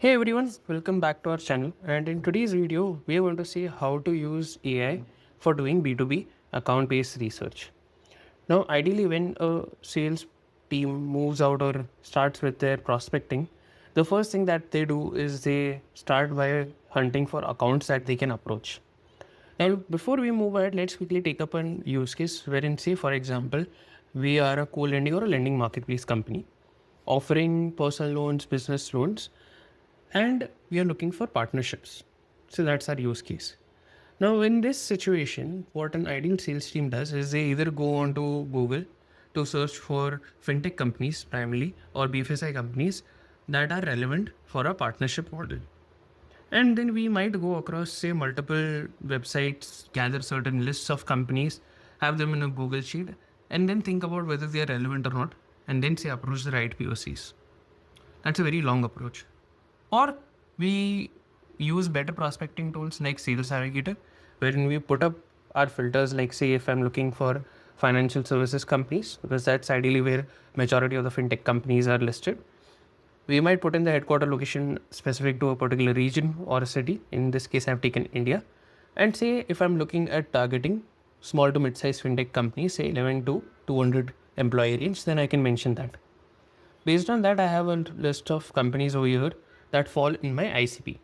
Hey everyone, welcome back to our channel. And in today's video, we are going to see how to use AI for doing B2B account based research. Now, ideally, when a sales team moves out or starts with their prospecting, the first thing that they do is they start by hunting for accounts that they can approach. Now, before we move ahead, let's quickly take up an use case wherein, say, for example, we are a co-lending or a lending marketplace company offering personal loans, business loans, and we are looking for partnerships. So that's our use case. Now, in this situation, what an ideal sales team does is they either go onto Google to search for fintech companies primarily or BFSI companies that are relevant for a partnership model. And then we might go across, say, multiple websites, gather certain lists of companies, have them in a Google sheet, and then think about whether they are relevant or not, and then say approach the right POCs. That's a very long approach. Or we use better prospecting tools like Sales Navigator, wherein we put up our filters like, say, if I'm looking for financial services companies, because that's ideally where majority of the fintech companies are listed. We might put in the headquarter location specific to a particular region or a city. In this case, I've taken India. And say if I'm looking at targeting small to mid-sized fintech companies, say 11 to 200 employee range, then I can mention that. Based on that, I have a list of companies over here that fall in my ICP.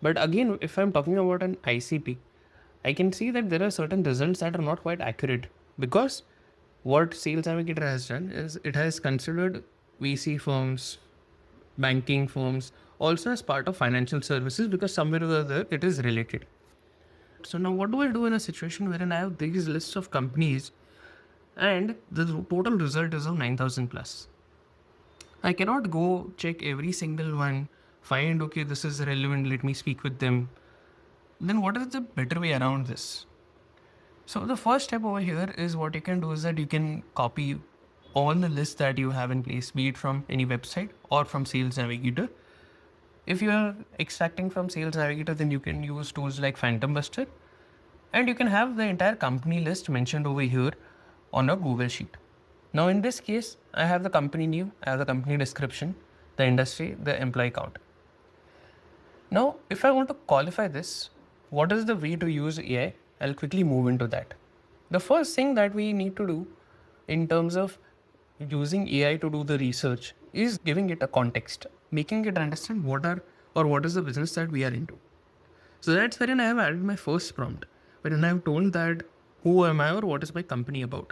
But again, if I'm talking about an ICP, I can see that there are certain results that are not quite accurate because what Sales Navigator has done is it has considered VC firms, banking firms also as part of financial services because somewhere or other it is related. So now what do I do in a situation wherein I have these lists of companies and the total result is of 9,000 plus? I cannot go check every single one, find, okay, this is relevant, let me speak with them. Then what is the better way around this? So the first step over here is what you can do is that you can copy all the lists that you have in place, be it from any website or from Sales Navigator. If you are extracting from Sales Navigator, then you can use tools like Phantom Buster and you can have the entire company list mentioned over here on a Google Sheet. Now in this case, I have the company name, I have the company description, the industry, the employee count. Now, if I want to qualify this, what is the way to use AI? I'll quickly move into that. The first thing that we need to do in terms of using AI to do the research is giving it a context, making it understand what is the business that we are into. So that's wherein I have added my first prompt, wherein I have told that who am I or what is my company about.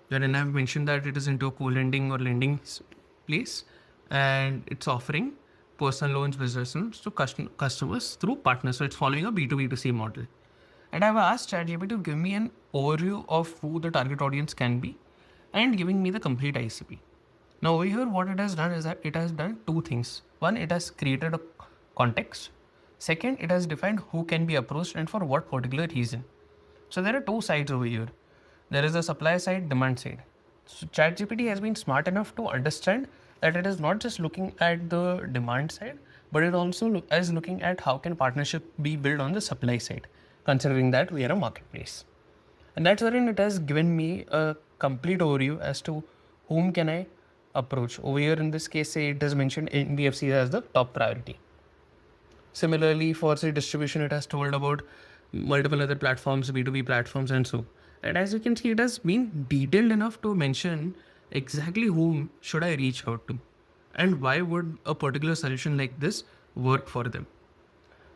Wherein I have mentioned that it is into a co-lending or lending place and it's offering personal loans, business loans to customers through partners. So it's following a B2B2C model. And I've asked ChatGPT to give me an overview of who the target audience can be and giving me the complete ICP. Now over here, what it has done is that it has done two things. One, it has created a context. Second, it has defined who can be approached and for what particular reason. So there are two sides over here. There is the supply side, demand side. So ChatGPT has been smart enough to understand that it is not just looking at the demand side, but it also is looking at how can partnership be built on the supply side, considering that we are a marketplace. And that's wherein it has given me a complete overview as to whom can I approach. Over here in this case, say it has mentioned NBFC as the top priority. Similarly, for say distribution, it has told about multiple other platforms, B2B platforms, and so. And as you can see, it has been detailed enough to mention exactly whom should I reach out to and why would a particular solution like this work for them.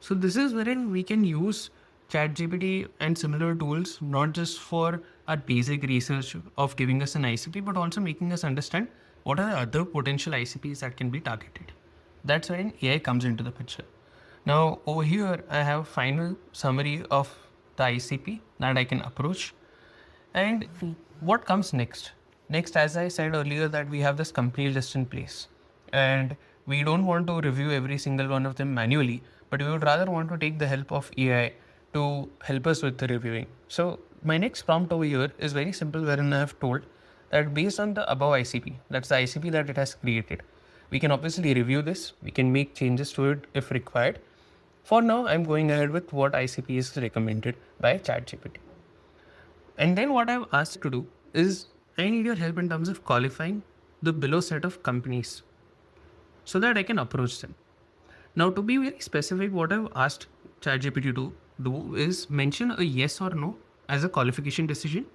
So this is wherein we can use ChatGPT and similar tools, not just for our basic research of giving us an ICP, but also making us understand what are the other potential ICPs that can be targeted. That's when AI comes into the picture. Now over here, I have a final summary of the ICP that I can approach. And what comes next? Next, as I said earlier, that we have this company list in place. And we don't want to review every single one of them manually, but we would rather want to take the help of AI to help us with the reviewing. So my next prompt over here is very simple, wherein I have told that based on the above ICP, that's the ICP that it has created, we can obviously review this, we can make changes to it if required. For now, I'm going ahead with what ICP is recommended by ChatGPT. And then what I've asked to do is I need your help in terms of qualifying the below set of companies so that I can approach them. Now, to be very specific, what I've asked ChatGPT to do is mention a yes or no as a qualification decision.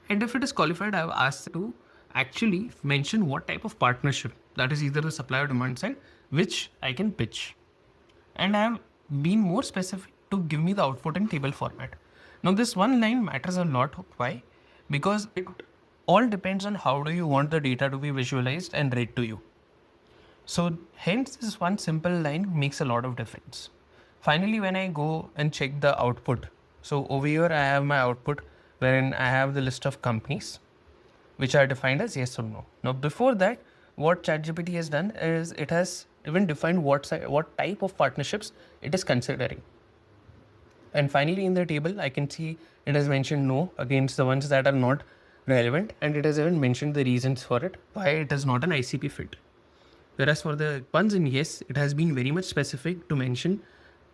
And if it is qualified, I've asked to actually mention what type of partnership, that is either the supply or demand side, which I can pitch. And I have been more specific to give me the output in table format. Now, this one line matters a lot. Why? Because it all depends on how do you want the data to be visualized and read to you. So hence this one simple line makes a lot of difference. Finally, when I go and check the output, so over here I have my output wherein I have the list of companies which are defined as yes or no. Now before that, what ChatGPT has done is it has even defined what type of partnerships it is considering. And finally in the table, I can see it has mentioned no against the ones that are not relevant, and it has even mentioned the reasons for it, why it is not an ICP fit. Whereas for the ones in yes, it has been very much specific to mention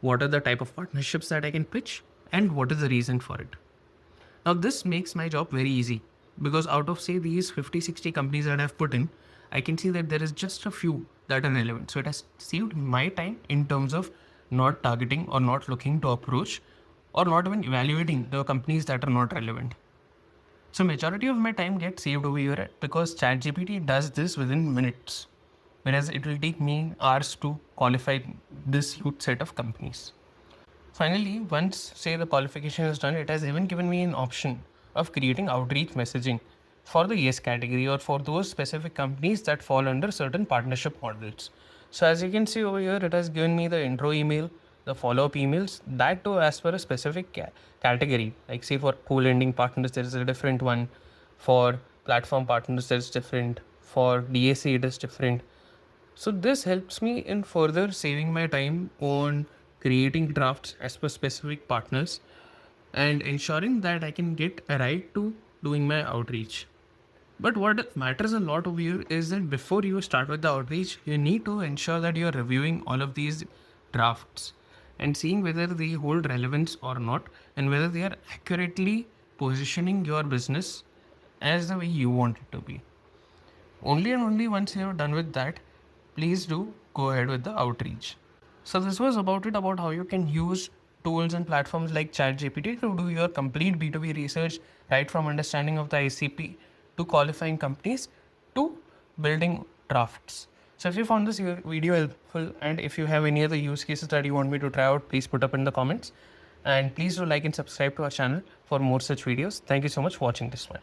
what are the type of partnerships that I can pitch and what is the reason for it. Now this makes my job very easy because out of say these 50-60 companies that I've put in, I can see that there is just a few that are relevant. So it has saved my time in terms of not targeting or not looking to approach or not even evaluating the companies that are not relevant. So majority of my time gets saved over here because ChatGPT does this within minutes, whereas it will take me hours to qualify this huge set of companies. Finally, once say the qualification is done, it has even given me an option of creating outreach messaging for the yes category or for those specific companies that fall under certain partnership models. So as you can see over here, it has given me the intro email, the follow-up emails, that too as per a specific category. Like say for co-lending partners, there is a different one. For platform partners, there is different. For DAC, it is different. So this helps me in further saving my time on creating drafts as per specific partners and ensuring that I can get a right to doing my outreach. But what matters a lot over here is that before you start with the outreach, you need to ensure that you're reviewing all of these drafts and seeing whether they hold relevance or not and whether they are accurately positioning your business as the way you want it to be. Only and only once you are done with that, please do go ahead with the outreach. So this was about it, about how you can use tools and platforms like ChatGPT to do your complete B2B research, right from understanding of the ICP to qualifying companies to building drafts. So if you found this video helpful and if you have any other use cases that you want me to try out, please put up in the comments. And please do like and subscribe to our channel for more such videos. Thank you so much for watching this one.